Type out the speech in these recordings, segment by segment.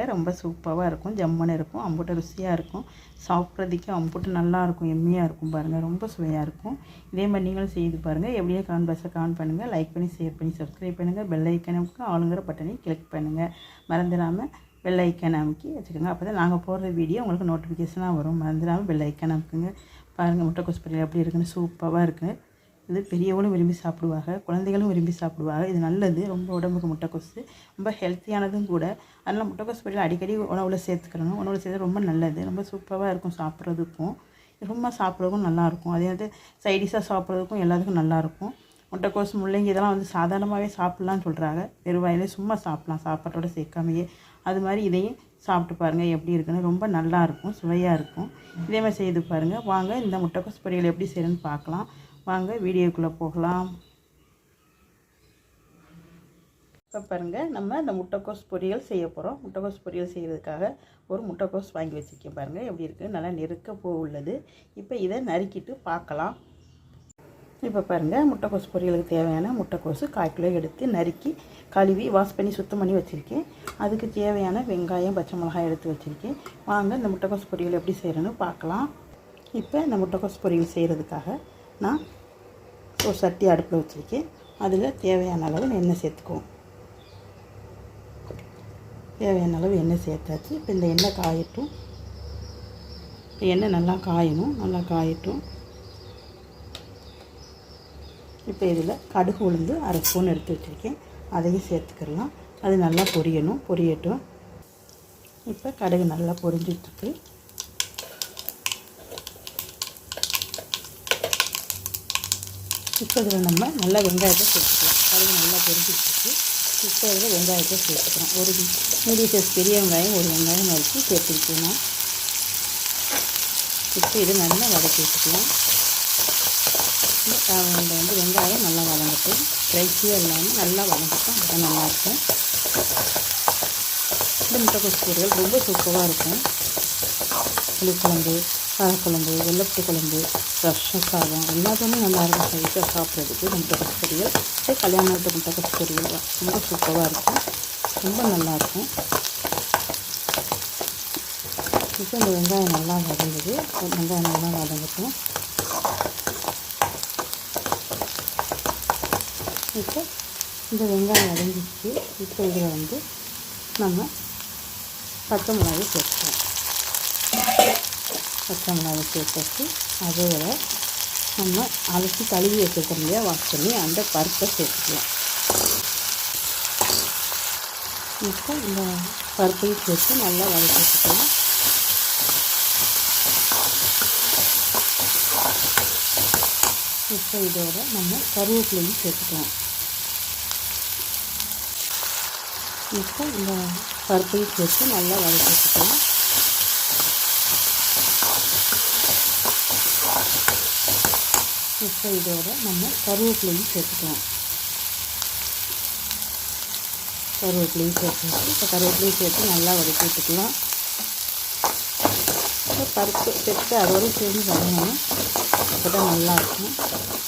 பாருங்கள், ரொம்ப சூப்பராக இருக்கும், ஜம்முன்னு இருக்கும், அம்புட்டு ருசியாக இருக்கும், சாப்பிட்றதுக்கு அம்புட்டு நல்லாயிருக்கும், எம்மியாக இருக்கும் பாருங்கள், ரொம்ப சுவையாக இருக்கும். இதே மாதிரி நீங்களும் செய்து பாருங்கள். எப்படியே கமெண்ட் பாக்ஸில் கமெண்ட் பண்ணுங்கள், லைக் பண்ணி ஷேர் பண்ணி சப்ஸ்கிரைப் பண்ணுங்கள், பெல் ஐக்கனுக்கு ஆளுங்கிற பட்டனை கிளிக் பண்ணுங்கள். மறந்துடாமல் பெல் ஐக்கன் அமைக்கி வச்சுக்கோங்க. அப்போ தான் நாங்கள் போடுற வீடியோ உங்களுக்கு நோட்டிஃபிகேஷனாக வரும். மறந்துடாமல் பெல் ஐக்கன் அமைக்குங்க. பாருங்கள், முட்டைக்கோஸ் பொரியல் எப்படி இருக்குன்னு சூப்பராக இருக்குது. இது பெரியவங்களும் விரும்பி சாப்பிடுவாங்க, குழந்தைகளும் விரும்பி சாப்பிடுவாங்க. இது நல்லது, ரொம்ப உடம்புக்கு முட்டைக்கோஸ் ரொம்ப ஹெல்த்தியானதும் கூட. அதனால் முட்டைக்கோஸ் பொரியல் அடிக்கடி உணவில் சேர்த்துக்கிறணும். உணவில் சேர்த்து ரொம்ப நல்லது, ரொம்ப சூப்பராக இருக்கும் சாப்பிட்றதுக்கும், ரொம்ப சாப்பிட்றதுக்கும் நல்லாயிருக்கும். அதே வந்து சைடிஷாக சாப்பிட்றதுக்கும் எல்லாத்துக்கும் நல்லாயிருக்கும். முட்டைக்கோஸ், முள்ளங்கி இதெல்லாம் வந்து சாதாரணமாகவே சாப்பிட்லான்னு சொல்கிறாங்க. வெறும் வாயிலே சும்மா சாப்பிட்லாம், சாப்பாட்டோட சேர்க்காமையே. அது மாதிரி இதையும் சாப்பிட்டு பாருங்கள் எப்படி இருக்குன்னு. ரொம்ப நல்லாயிருக்கும், சுவையாக இருக்கும். இதே மாதிரி செய்து பாருங்கள். வாங்க இந்த முட்டைக்கோஸ் பொரியல் எப்படி செய்யணும்னு பார்க்கலாம். வாங்க வீடியோக்குள்ளே போகலாம். இப்போ பாருங்கள், நம்ம இந்த முட்டைக்கோஸ் பொரியல் செய்ய போகிறோம். முட்டைக்கோஸ் பொரியல் செய்கிறதுக்காக ஒரு முட்டைக்கோஸ் வாங்கி வச்சுருக்கேன். பாருங்கள் எப்படி இருக்குது, நல்லா நெருக்க பூ உள்ளது. இப்போ இதை நறுக்கிட்டு பார்க்கலாம். இப்போ பாருங்கள், முட்டைக்கோஸ் பொரியலுக்கு தேவையான முட்டைக்கோஸ் 1/4 கிலோ எடுத்து நறுக்கி கழுவி வாஷ் பண்ணி சுத்தம் பண்ணி வச்சுருக்கேன். அதுக்கு தேவையான வெங்காயம், பச்சை மிளகாய் எடுத்து வச்சுருக்கேன். வாங்க இந்த முட்டைக்கோஸ் பொரியல் எப்படி செய்கிறேன்னு பார்க்கலாம். இப்போ இந்த முட்டைக்கோஸ் பொரியல் செய்கிறதுக்காக நான் ஒரு சட்டி அடுப்பில் வச்சுருக்கேன். அதில் தேவையான அளவு எண்ணெய் சேர்த்துக்குவோம். தேவையான அளவு எண்ணெய் சேர்த்தாச்சு. இப்போ இந்த எண்ணெய் காயட்டும். இப்போ எண்ணெய் நல்லா காயணும், நல்லா காயட்டும். இப்போ இதில் கடுகு உளுந்து 1/2 ஸ்பூன் எடுத்து வச்சுருக்கேன், அதையும் சேர்த்துக்கலாம். அது நல்லா பொரியணும், பொரியட்டும். இப்போ கடுகு நல்லா பொரிஞ்சிட்ருக்கு. இப்போ இதில் நம்ம நல்லா வெங்காயத்தை சேர்த்துக்கலாம். கடுகு நல்லா பொரிஞ்சிட்ருக்கு. இப்போ இதில் வெங்காயத்தை சேர்த்துக்கிறோம். ஒரு மீடியம் சைஸ் பெரிய வெங்காயம், ஒரு வெங்காயம் நறுக்கி சேர்த்துக்கலாம். இப்போ இது நல்லா வதக்கி வச்சுக்கலாம். இந்த வந்து வெங்காயம் நல்லா வதங்கட்டும், ட்ரைஸியாக இல்லாமல் நல்லா வதங்கட்டும், அதுதான் நல்லாயிருக்கும். இந்த முட்டைக்கோஸ் பொரியல் ரொம்ப சூப்பராக இருக்கும். புளிக்குழம்பு, காரக்குழம்பு, வெள்ளப்பூ குழம்பு, ரசம் சாதம் எல்லாத்துமே நல்லாயிருக்கும். சைஸாக சாப்பிட்றதுக்கு முட்டைக்கோஸ் பொரியல், கல்யாண வீட்டு முட்டைக்கோஸ் பொரியல் ரொம்ப சூப்பராக இருக்கும், ரொம்ப நல்லாயிருக்கும். இப்போ இந்த வெங்காயம் நல்லா வதங்குது, வெங்காயம் நல்லா வதங்கட்டும். இப்போ இந்த வெங்காயம் வதங்கிச்சு. இப்போ இதில் வந்து நம்ம பச்சை மிளகாய் சேர்த்துக்கலாம். பச்சை மிளகாய் சேர்த்து அதோட நம்ம அலசி கழுவி வச்சுருக்கோம் இல்லையா, வாஷ் பண்ணி அந்த பருப்பை சேர்த்துக்கலாம். இப்போ இந்த பருப்பையும் சேர்த்து நல்லா வதக்கி வச்சுக்கலாம். இப்போ இதோட நம்ம கருவேப்பிலையும் சேர்த்துக்கலாம். இப்போ இந்த பருப்பையும் சேர்த்து நல்லா வதக்கி வச்சுக்கலாம். இப்போ இதோட நம்ம கருவேப்பிலையும் சேர்த்துக்கலாம். கருவேப்பிலையும் சேர்த்து இப்போ கருவேப்பிலையும் சேர்த்து நல்லா வதக்கி வச்சுக்கலாம். இப்போ பருப்பு சேர்த்து அதோடு சேர்ந்து வதங்கணும், அப்போ தான் நல்லாயிருக்கும்.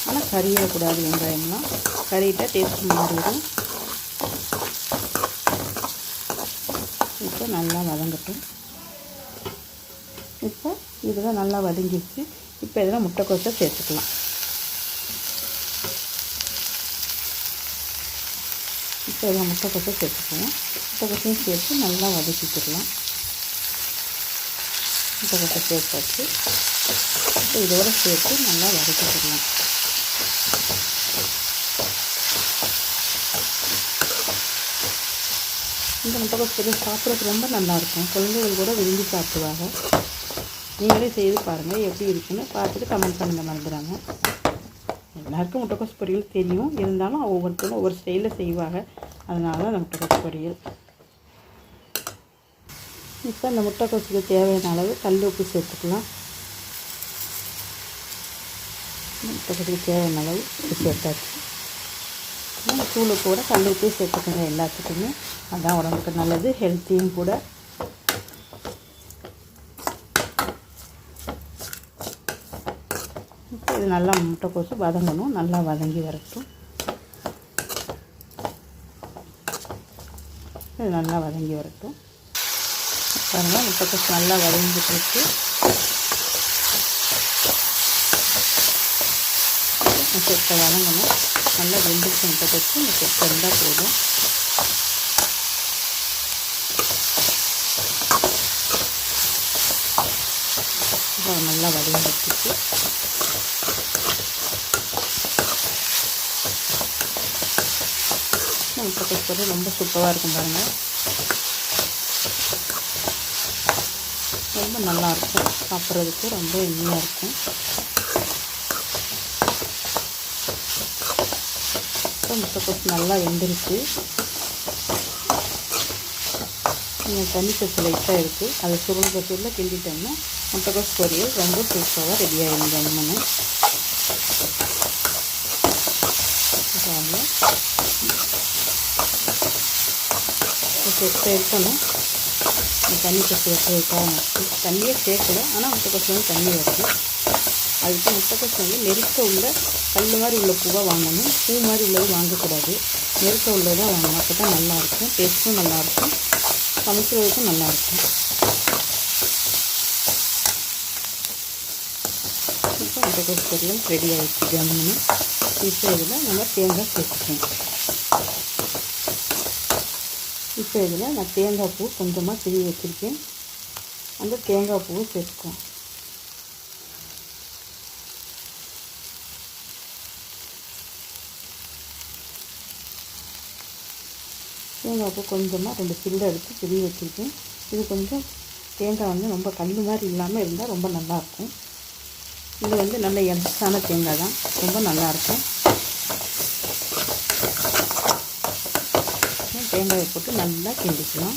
ஆனால் கறியிடக்கூடாது, வெங்காயம்லாம் கறியிட்டால் டேஸ்ட் மாறிடும். இப்போ நல்லா வதங்கட்டும். இப்போ இதெல்லாம் நல்லா வதங்கிடுச்சு. இப்போ இதில் முட்டைக்கோஸை சேர்த்துக்கலாம். இப்போ இதில் முட்டைக்கோஸை சேர்த்துக்குவோம். முட்டைக்கோஸையும் சேர்த்து நல்லா வதக்கிக்கலாம். முட்டைக்கோஸை சேர்த்தாச்சு. இப்போ இதோடு சேர்த்து நல்லா வதக்கிக்கலாம். இந்த முட்டைக்கோஸ் பொரியல் சாப்பிட்றதுக்கு ரொம்ப நல்லாயிருக்கும், குழந்தைகள் கூட விரும்பி சாப்பிடுவாங்க. நீங்களே செய்து பாருங்கள், எப்படி இருக்குன்னு பார்த்துட்டு கமெண்ட் பண்ணுங்கள். மறந்துடாமல். எல்லாருக்கும் முட்டைக்கோஸ் பொரியல் தெரியும், இருந்தாலும் ஒவ்வொருத்தரும் ஒவ்வொரு ஸ்டைலில் செய்வாங்க, அதனால தான் அந்த முட்டைக்கோஸ் பொரியல். இப்போ இந்த முட்டைக்கோஸுக்கு தேவையான அளவு கல் உப்பு சேர்த்துக்கலாம். முட்டைக்கோஸுக்கு தேவையான அளவு உப்பு சேர்த்தாச்சு. தூள் கூட கல் உப்பு சேர்த்துக்கோங்க எல்லாத்துக்குமே, அதுதான் உடம்புக்கு நல்லது, ஹெல்த்தியும் கூட. இப்போ இது நல்லா முட்டைக்கோஸு வதங்கணும், நல்லா வதங்கி வரட்டும். இது நல்லா வதங்கி வரட்டும். பாருங்கள் முட்டைக்கோஸ் நல்லா வதங்கிட்டு முட்டை வதங்கணும். நல்லா வெந்துருச்சு முட்டைக்கோஸ். இந்த கொட்டை இருந்தால் போதும். நல்லா வதங்கிட்டு முட்டைக்கோஸ் பொரியல் ரொம்ப சூப்பராக இருக்கும் பாருங்கள். ரொம்ப நல்லாயிருக்கும் சாப்பிட்றதுக்கு, ரொம்ப எளிமையாக இருக்கும். முட்டைக்கோஸ் நல்லா வெந்துருச்சு. கொஞ்சம் தண்ணி சத்து லைட்டாக இருக்குது, அதை சுருள் பச்சையில் கிண்டிட்டோம்னா முட்டைக்கோஸ் பொரியல் ரொம்ப சூப்பராக ரெடி ஆகிடும். ஜம்முன்னு செத்த இருக்கணும். தண்ணி சத்து வைக்கிறதுக்காக தண்ணியே சேர்க்கல, ஆனால் முட்டைக்கோஸ் வந்து தண்ணி வருது. அதுக்கு முட்டைக்கோஸ் வந்து நெருக்க உள்ள கல் மாதிரி உள்ள பூவாக வாங்கணும். பூ மாதிரி உள்ளது வாங்கக்கூடாது, நெருக்க உள்ளதாக வாங்கணும். அப்போ தான் நல்லாயிருக்கும், டேஸ்ட்டும் நல்லாயிருக்கும், சமைக்கிறதுக்கும் நல்லாயிருக்கும். இப்போ முட்டைக்கோஸ் பொரியல் ரெடி ஆகிடுச்சு ஜம்முன்னு. இப்போ இதில் நம்ம தேங்காய் சேர்த்துக்கணும். இப்போ இதில் நான் தேங்காய் பூ கொஞ்சமாக திருவி வச்சுருக்கேன், அந்த தேங்காய் பூவை சேர்த்துக்குவோம். தேங்காய் பூ கொஞ்சமாக 2 சில்லு எடுத்து திருவி வச்சுருக்கேன். இது கொஞ்சம் தேங்காய் வந்து ரொம்ப கல் மாதிரி இல்லாமல் இருந்தால் ரொம்ப நல்லாயிருக்கும். இது வந்து நல்ல எலசான தேங்காய் தான், ரொம்ப நல்லாயிருக்கும். தேங்காயை போட்டு நல்லா கிண்டிக்கலாம்.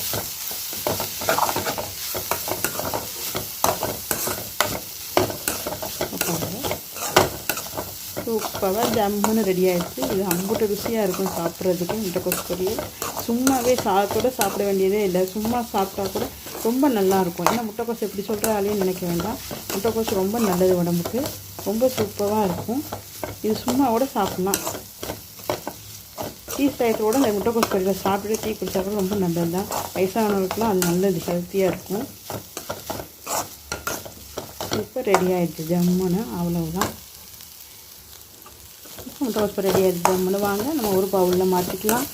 சூப்பராக ஜம்முன்னு ரெடி ஆகிடுச்சு. இது அம்புட்டு ருசியாக இருக்கும் சாப்பிட்றதுக்கு. முட்டைக்கோஸ் பொரியல் சும்மாவே சாதத்தோடு சாப்பிட வேண்டியதே இல்லை, சும்மா சாப்பிட்டா கூட ரொம்ப நல்லாயிருக்கும். ஏன்னா முட்டைக்கோஸ் எப்படி சொல்கிறாலேன்னு நினைக்க வேண்டாம், முட்டைக்கோஸ் ரொம்ப நல்லது உடம்புக்கு, ரொம்ப சூப்பராக இருக்கும். இது சும்மாவோட சாப்பிட்லாம். டீ டயத்தோடு இந்த முட்டைக்கோஸ் பொரியல் சாப்பிட்டுட்டு டீ குடித்தா கூட ரொம்ப நல்லது தான். வயசானவங்களுக்குலாம் அது நல்லது, ஹெல்த்தியாக இருக்கும். இப்போ ரெடி ஆகிடுச்சு ஜம்முன்னு, அவ்வளவுதான். முட்டைக்கோஸ் ரெடி ஆகிடுச்சு ஜம்முன்னு. வாங்க நம்ம ஒரு பவுலில் மாற்றிக்கலாம்.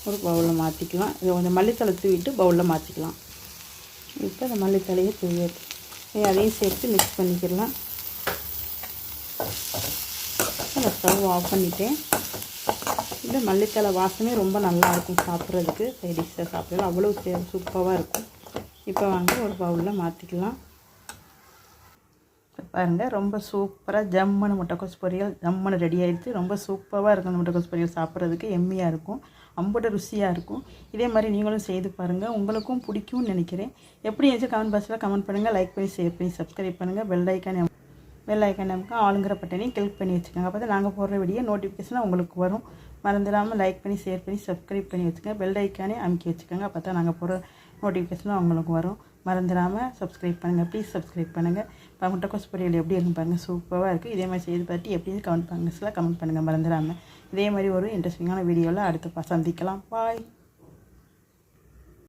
இதை கொஞ்சம் மல்லித்தலை தூவிட்டு பவுலில் மாற்றிக்கலாம். இப்போ இந்த மல்லித்தலையை தூவிட்டு அதையும் சேர்த்து மிக்ஸ் பண்ணிக்கலாம். நான் ஸ்டவ் ஆஃப் பண்ணிட்டேன். இந்த மல்லித்தலை வாசமே ரொம்ப நல்லாயிருக்கும் சாப்பிட்றதுக்கு, சைடிஷாக சாப்பிட்றது அவ்வளோ சூப்பராக இருக்கும். இப்போ வாங்க ஒரு பவுலில் மாற்றிக்கலாம். பாருங்கள் ரொம்ப சூப்பராக ஜம்முன்னு முட்டைக்கோஸ் பொரியல் ஜம்முன்னு ரெடி ஆகிடுச்சு. ரொம்ப சூப்பராக இருக்கும் அந்த முட்டைக்கோஸ் பொரியல், சாப்பிட்றதுக்கு எம்மியாக இருக்கும், அம்புட்டு ருசியாக இருக்கும். இதே மாதிரி நீங்களும் செய்து பாருங்கள், உங்களுக்கும் பிடிக்கும்னு நினைக்கிறேன். எப்படி இருந்துச்சு கமெண்ட் பாக்ஸில் கமெண்ட் பண்ணுங்கள். லைக் பண்ணி ஷேர் பண்ணி சப்ஸ்கிரைப் பண்ணுங்கள். பெல் ஐக்கான் நமக்கு ஆளுங்கிற பட்டனையும் கிளிக் பண்ணி வச்சுக்கோங்க. அப்போ தான் நாங்கள் போடுற வீடியோ நோட்டிஃபிகேஷனாக உங்களுக்கு வரும். மறந்துடாமல் லைக் பண்ணி ஷேர் பண்ணி சப்ஸ்கிரைப் பண்ணி வச்சுக்கோங்க. பெல் ஐக்கானே அமுக்கி வச்சுக்கோங்க. அப்போ தான் நாங்கள் போடுற நோட்டிஃபிகேஷனாக உங்களுக்கு வரும். மறந்துடாமல் சப்ஸ்கிரைப் பண்ணுங்கள், ப்ளீஸ் சப்ஸ்கிரைப் பண்ணுங்கள். இப்போ முட்டைக்கோஸ் பொரியல் எப்படி இருக்கும் பாருங்கள், சூப்பராக இருக்குது. இதே மாதிரி செய்து பார்த்து எப்படி கமெண்ட் பாக்ஸில் கமெண்ட் பண்ணுங்கள். மறந்துடாமல் இதே மாதிரி ஒரு இன்ட்ரெஸ்டிங்கான வீடியோவில் அடுத்து சந்திக்கலாம். பாய்.